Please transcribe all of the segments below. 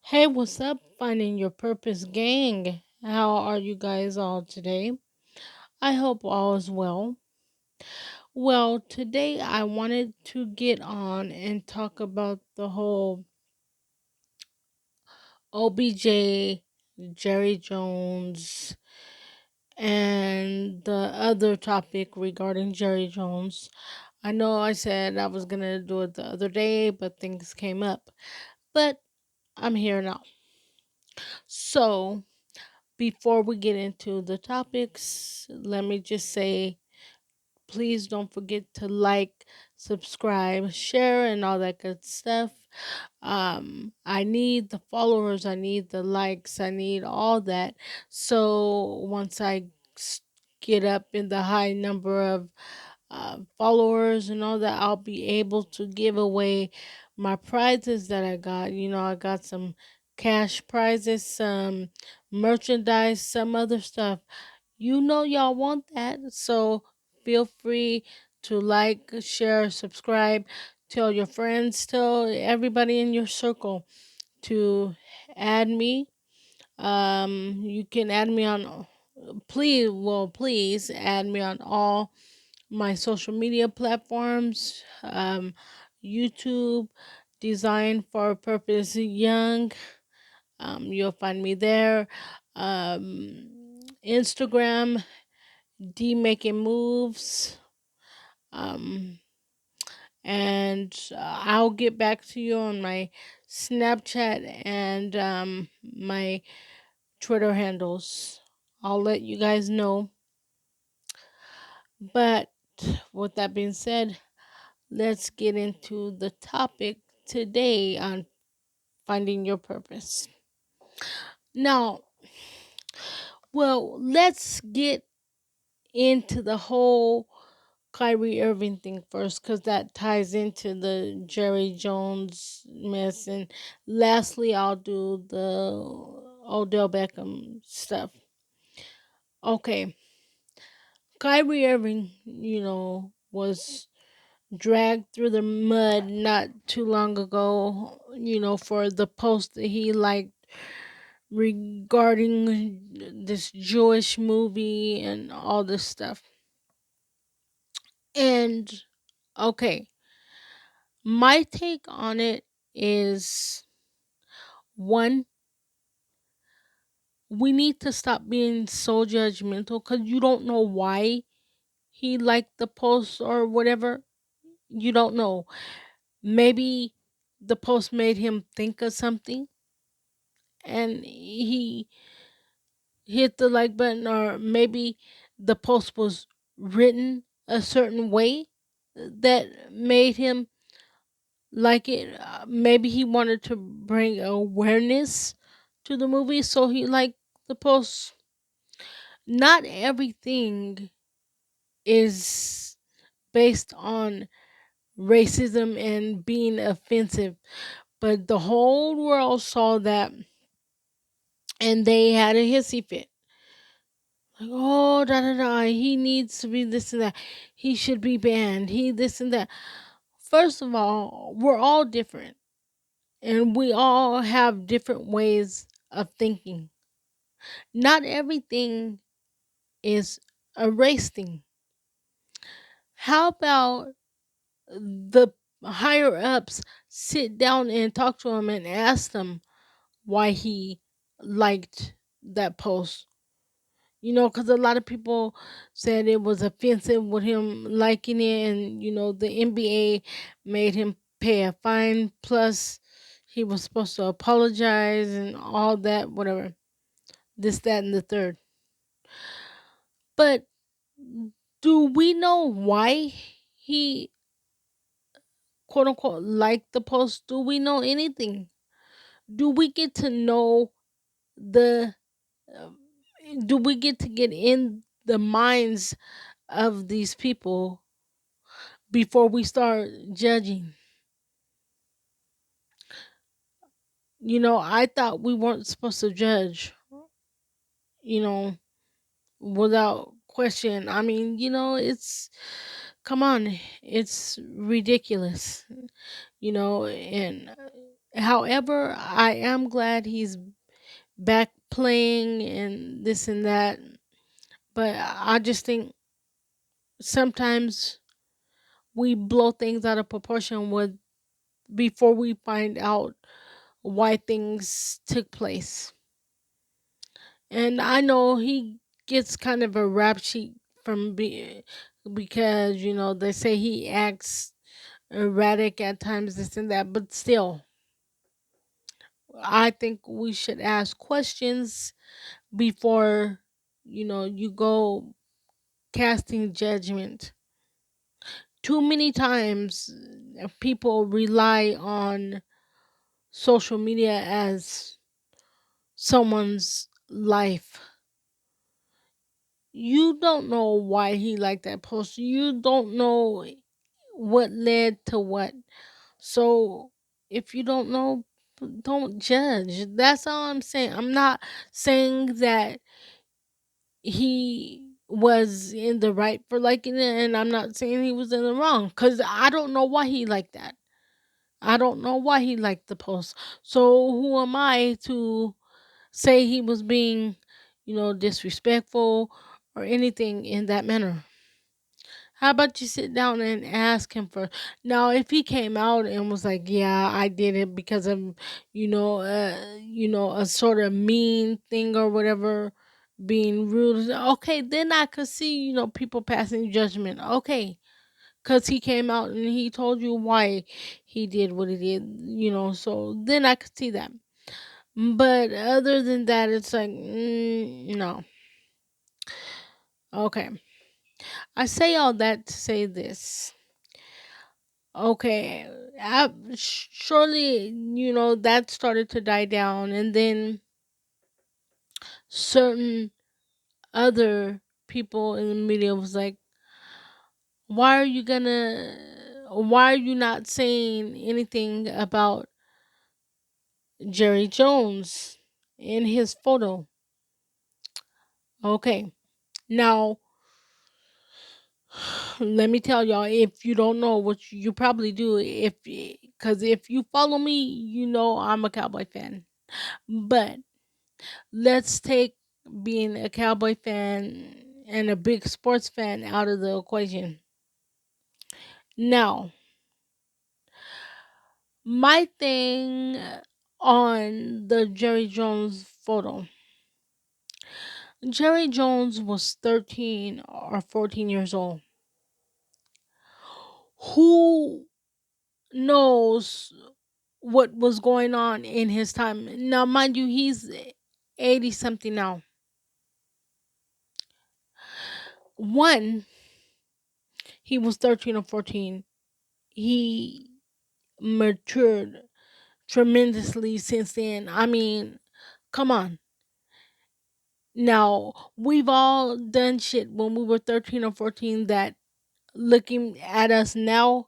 Hey, what's up, Finding Your Purpose gang? How are you guys all today? I hope all is well. Well, today I wanted to get on and talk about the whole OBJ, Jerry Jones, and the other topic regarding Jerry Jones. I know I said I was going to do it the other day, but things came up. But I'm here now. So, before we get into the topics, let me just say please don't forget to like, subscribe, share, and all that good stuff. I need the followers, I need the likes, I need all that. So once I get up in the high number of followers and all that, I'll be able to give away my prizes that I got. I got some cash prizes, some merchandise, some other stuff. Y'all want that. So feel free to like, share, subscribe, tell your friends, tell everybody in your circle to add me. You can add me on please add me on all my social media platforms, YouTube, Design for a Purpose Young. You'll find me there. Instagram, D Making Moves. Um, and I'll get back to you on my Snapchat and my Twitter handles. I'll let you guys know. But with that being said, let's get into the topic today on finding your purpose. Now, let's get into the whole Kyrie Irving thing first, because that ties into the Jerry Jones mess. And lastly, I'll do the Odell Beckham stuff. Okay, Kyrie Irving, was dragged through the mud not too long ago, for the post that he liked regarding this Jewish movie and all this stuff. And okay, my take on it is one, we need to stop being so judgmental because you don't know why he liked the post or whatever. You don't know. Maybe the post made him think of something and he hit the like button, or maybe the post was written a certain way that made him like it. Maybe he wanted to bring awareness to the movie, so he liked the post. Not everything is based on racism and being offensive, but the whole world saw that and they had a hissy fit. Like, oh, da da da, he needs to be this and that. He should be banned. He this and that. First of all, we're all different and we all have different ways of thinking. Not everything is a race thing. How about the higher ups sit down and talk to him and ask them why he liked that post? Because a lot of people said it was offensive with him liking it, and the NBA made him pay a fine. Plus, he was supposed to apologize and all that, whatever. This, that, and the third. But do we know why he quote unquote liked the post? Do we know anything? Do we get to know the? Uh, do we get in the minds of these people before we start judging? I thought we weren't supposed to judge. You know, without question. I mean, it's come on, it's ridiculous. And However, I am glad he's back playing and this and that. But I just think sometimes we blow things out of proportion with before we find out why things took place. And I know he gets kind of a rap sheet because they say he acts erratic at times, this and that. But still, I think we should ask questions before you go casting judgment. Too many times, people rely on social media as someone's life. You don't know why he liked that post. You don't know what led to what. So if you don't know, don't judge. That's all I'm saying. I'm not saying that he was in the right for liking it, and I'm not saying he was in the wrong because I don't know why he liked that. I don't know why he liked the post. So who am I to say he was being, disrespectful or anything in that manner? How about you sit down and ask him first? Now, if he came out and was like, "Yeah, I did it because of, a sort of mean thing or whatever, being rude," okay, then I could see, people passing judgment. Okay, because he came out and he told you why he did what he did, so then I could see that. But other than that, it's like, no. Okay. I say all that to say this. Okay. Surely, that started to die down. And then certain other people in the media was like, why are you not saying anything about Jerry Jones in his photo? Okay. Now, let me tell y'all, if you don't know, what you probably do, because if you follow me, I'm a Cowboy fan. But let's take being a Cowboy fan and a big sports fan out of the equation. Now, my thing on the Jerry Jones photo, Jerry Jones was 13 or 14 years old. Who knows what was going on in his time? Now, mind you, he's 80 something now. One, he was 13 or 14. He matured tremendously since then. I mean, come on. Now, we've all done shit when we were 13 or 14 that looking at us now,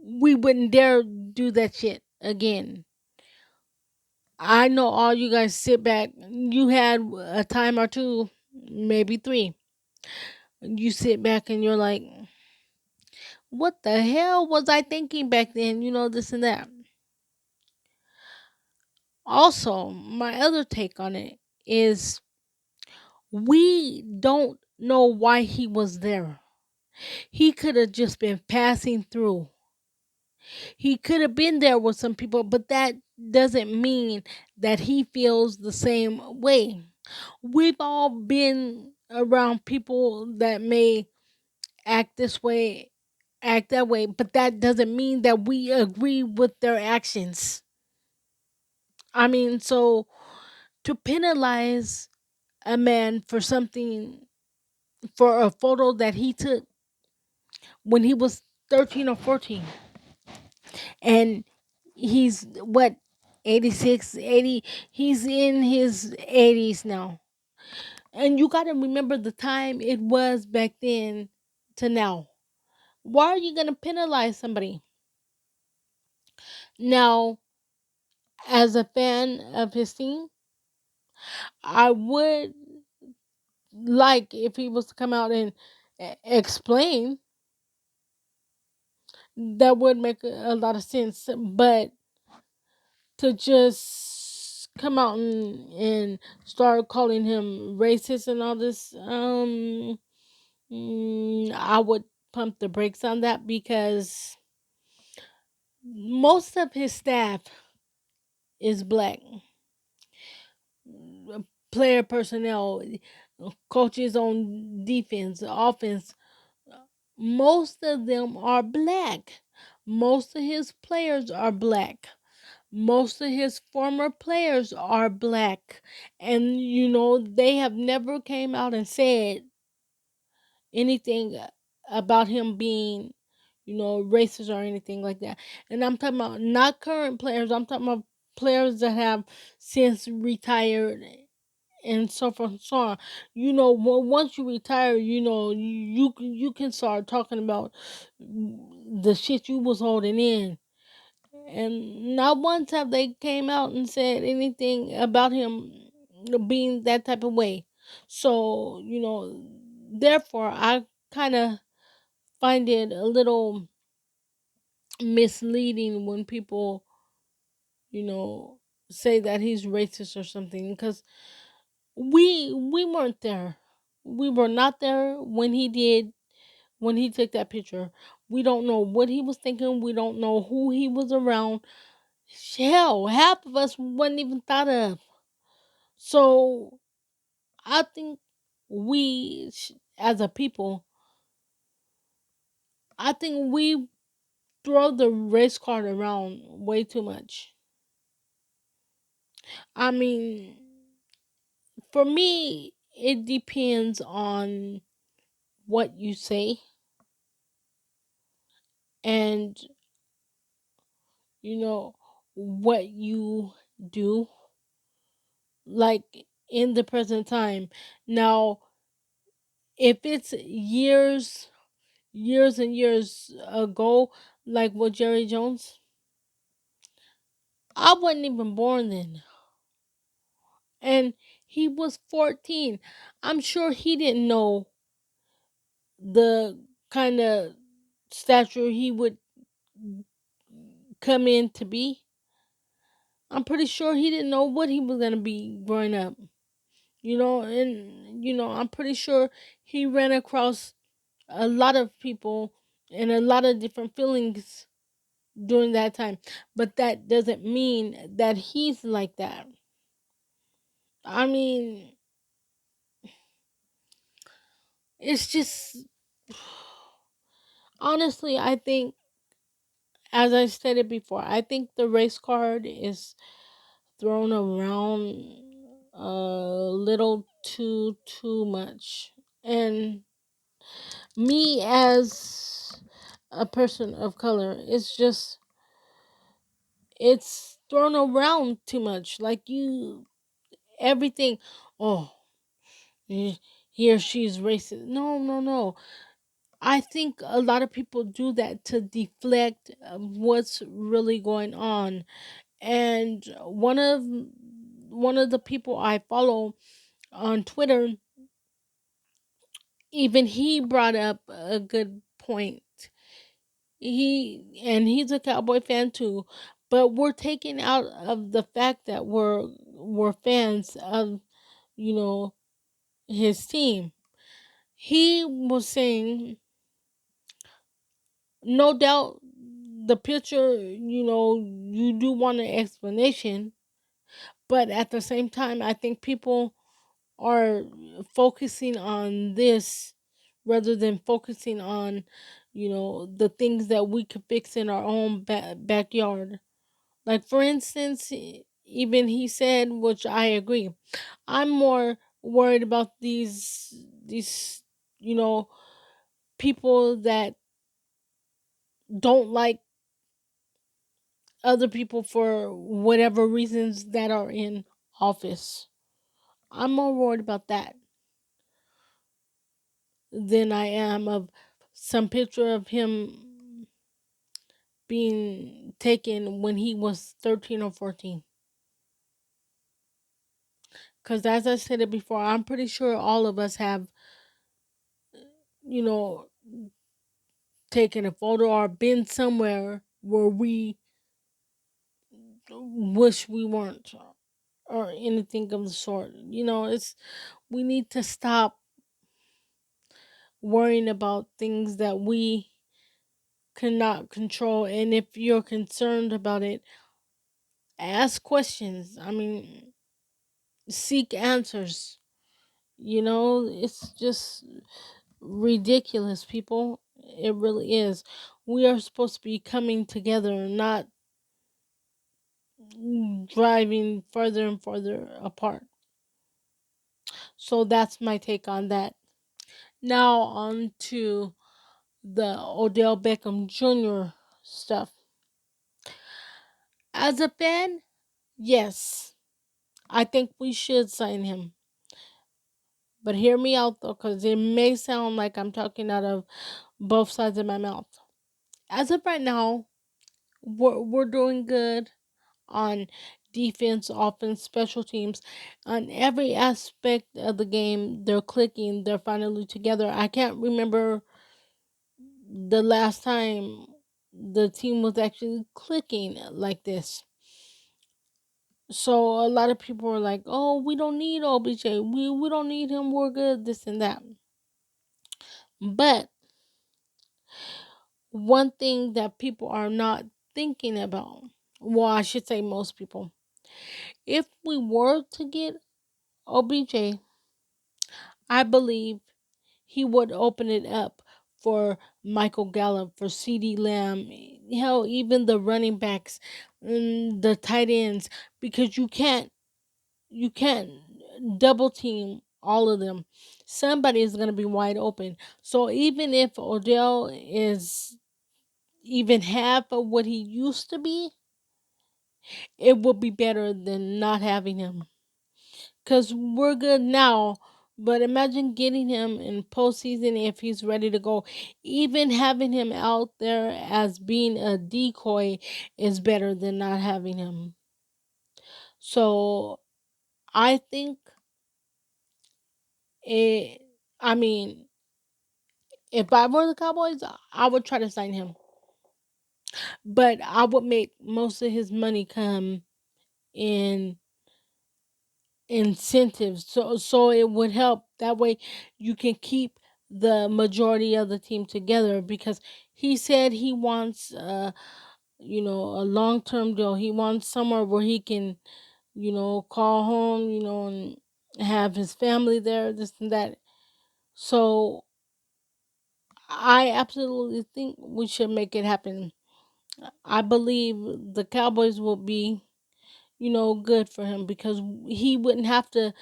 we wouldn't dare do that shit again. I know all you guys sit back. You had a time or two, maybe three. You sit back and you're like, what the hell was I thinking back then? This and that. Also, my other take on it is we don't know why he was there. He could have just been passing through. He could have been there with some people, but that doesn't mean that he feels the same way. We've all been around people that may act this way, act that way, but that doesn't mean that we agree with their actions. I mean, so to penalize a man for something, for a photo that he took when he was 13 or 14, and he's what, 86, 80, he's in his 80s now. And you got to remember the time it was back then to now. Why are you going to penalize somebody? Now, as a fan of his team, I would like if he was to come out and explain. That would make a lot of sense. But to just come out and start calling him racist and all this, I would pump the brakes on that because most of his staff is black. Player personnel, coaches on defense, offense, most of them are black. Most of his players are black. Most of his former players are black. And they have never came out and said anything about him being, racist or anything like that. And I'm talking about not current players, I'm talking about players that have since retired and so forth and so on. Once you retire, you can start talking about the shit you was holding in. And not once have they came out and said anything about him being that type of way. So, therefore, I kind of find it a little misleading when people, you know, say that he's racist or something because we weren't there. We were not there when he took that picture. We don't know what he was thinking. We don't know who he was around. Hell, half of us wasn't even thought of. So I think as a people, I think we throw the race card around way too much. I mean, for me, it depends on what you say and you know what you do, like in the present time. Now, if it's years and years ago, like with Jerry Jones, I wasn't even born then. And he was 14. I'm sure he didn't know the kind of stature he would come in to be. I'm pretty sure he didn't know what he was going to be growing up. I'm pretty sure he ran across a lot of people and a lot of different feelings during that time. But that doesn't mean that he's like that. I mean, it's just honestly, I think, as I stated before, I think the race card is thrown around a little too much. And me as a person of color, it's thrown around too much. Like everything. Oh, he or she's racist. No, no, no. I think a lot of people do that to deflect what's really going on. And one of the people I follow on Twitter, even he brought up a good point. He's a Cowboy fan too, but we're taking out of the fact that we're fans of you know his team. He was saying, no doubt, the picture, you do want an explanation, but at the same time, I think people are focusing on this rather than focusing on, the things that we could fix in our own backyard. Like, for instance, even he said, which I agree, I'm more worried about these, you know, people that don't like other people for whatever reasons that are in office. I'm more worried about that than I am of some picture of him being taken when he was 13 or 14. Because as I said it before, I'm pretty sure all of us have, you know, taken a photo or been somewhere where we wish we weren't or anything of the sort. It's we need to stop worrying about things that we cannot control. And if you're concerned about it, ask questions. I mean, seek answers. It's just ridiculous, people. It really is. We are supposed to be coming together, not driving further and further apart. So that's my take on that. Now on to the Odell Beckham Jr. stuff. As a fan, yes, I think we should sign him. But hear me out though, because it may sound like I'm talking out of both sides of my mouth. As of right now, we're doing good on defense, offense, special teams. On every aspect of the game, they're clicking, they're finally together. I can't remember the last time the team was actually clicking like this. So a lot of people are like, "Oh, we don't need OBJ. We don't need him. We're good. This and that." But one thing that people are not thinking about, well, I should say most people, if we were to get OBJ, I believe he would open it up for Michael Gallup, for CD Lamb, hell, even the running backs, the tight ends, because you can't double team all of them. Somebody is going to be wide open. So even if Odell is even half of what he used to be, it would be better than not having him. Because we're good now, but imagine getting him in postseason if he's ready to go. Even having him out there as being a decoy is better than not having him. So I think it, I mean, if I were the Cowboys, I would try to sign him. But I would make most of his money come in incentives, so it would help that way. You can keep the majority of the team together, because he said he wants a long-term deal. He wants somewhere where he can call home, and have his family there, this and that. So I absolutely think we should make it happen. I believe the Cowboys will be good for him, because he wouldn't have to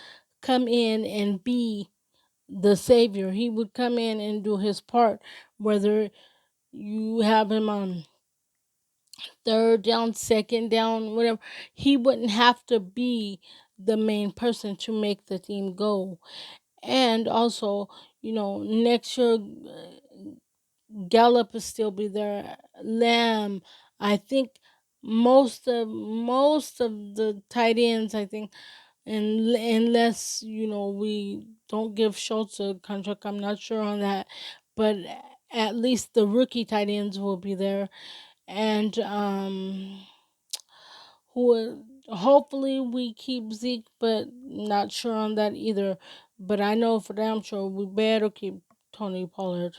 come in and be the savior. He would come in and do his part, whether you have him on third down, second down, whatever. He wouldn't have to be the main person to make the team go. And also, next year, Gallup will still be there. Lamb, I think most of the tight ends, I think, and unless we don't give Schultz a contract, I'm not sure on that, but at least the rookie tight ends will be there, and who hopefully we keep Zeke, but not sure on that either. But I know for damn sure we better keep Tony Pollard.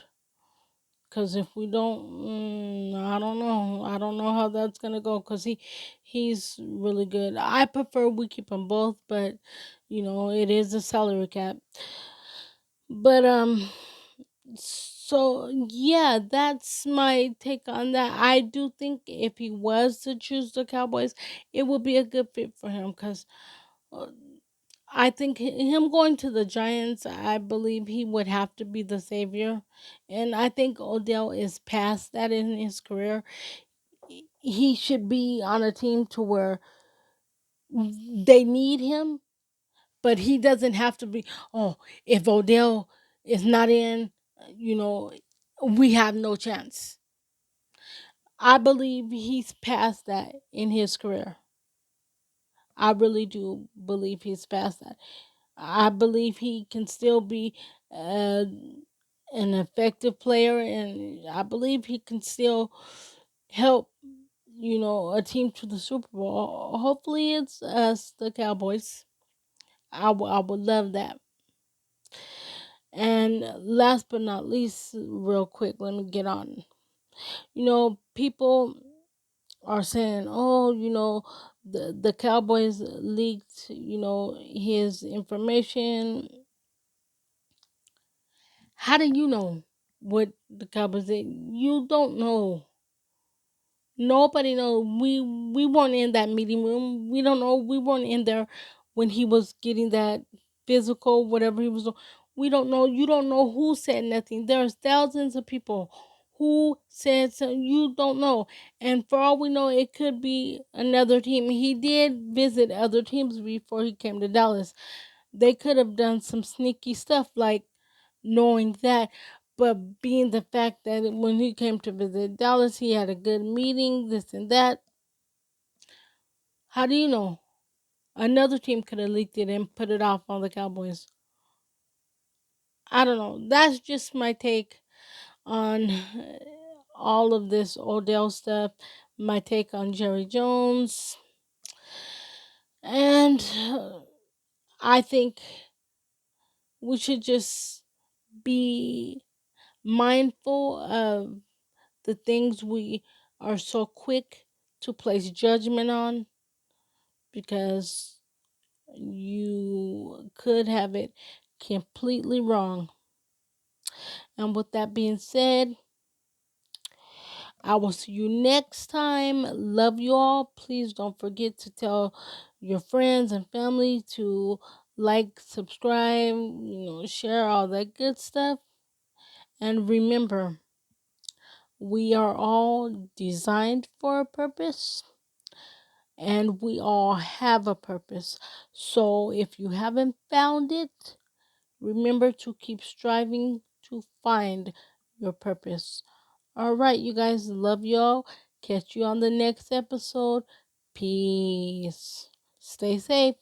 Cause if we don't, I don't know. I don't know how that's gonna go. Cause he's really good. I prefer we keep them both, but it is a salary cap. But so yeah, that's my take on that. I do think if he was to choose the Cowboys, it would be a good fit for him. Cause uh, I think him going to the Giants, I believe he would have to be the savior. And I think Odell is past that in his career. He should be on a team to where they need him, but he doesn't have to be, oh, if Odell is not in, you know, we have no chance. I believe he's past that in his career. I really do believe he's past that. I believe he can still be uh, an effective player, and I believe he can still help. a team to the Super Bowl. Hopefully, it's us, the Cowboys. I would love that. And last but not least, real quick, let me get on. People are saying, "Oh, the Cowboys leaked, his information." How do you know what the Cowboys did? You don't know. Nobody knows. We weren't in that meeting room. We don't know. We weren't in there when he was getting that physical, whatever he was doing. We don't know. You don't know who said nothing. There's thousands of people who said so. You don't know. And for all we know, it could be another team. He did visit other teams before he came to Dallas. They could have done some sneaky stuff like knowing that. But being the fact that when he came to visit Dallas, he had a good meeting, this and that. How do you know? Another team could have leaked it and put it off on the Cowboys. I don't know. That's just my take on all of this Odell stuff. My take on Jerry Jones. And I think we should just be mindful of the things we are so quick to place judgment on, because you could have it completely wrong. And with that being said, I will see you next time. Love you all. Please don't forget to tell your friends and family to like, subscribe, share all that good stuff. And remember, we are all designed for a purpose, and we all have a purpose. So if you haven't found it, remember to keep striving to find your purpose. All right, you guys, love y'all. Catch you on the next episode. Peace. Stay safe.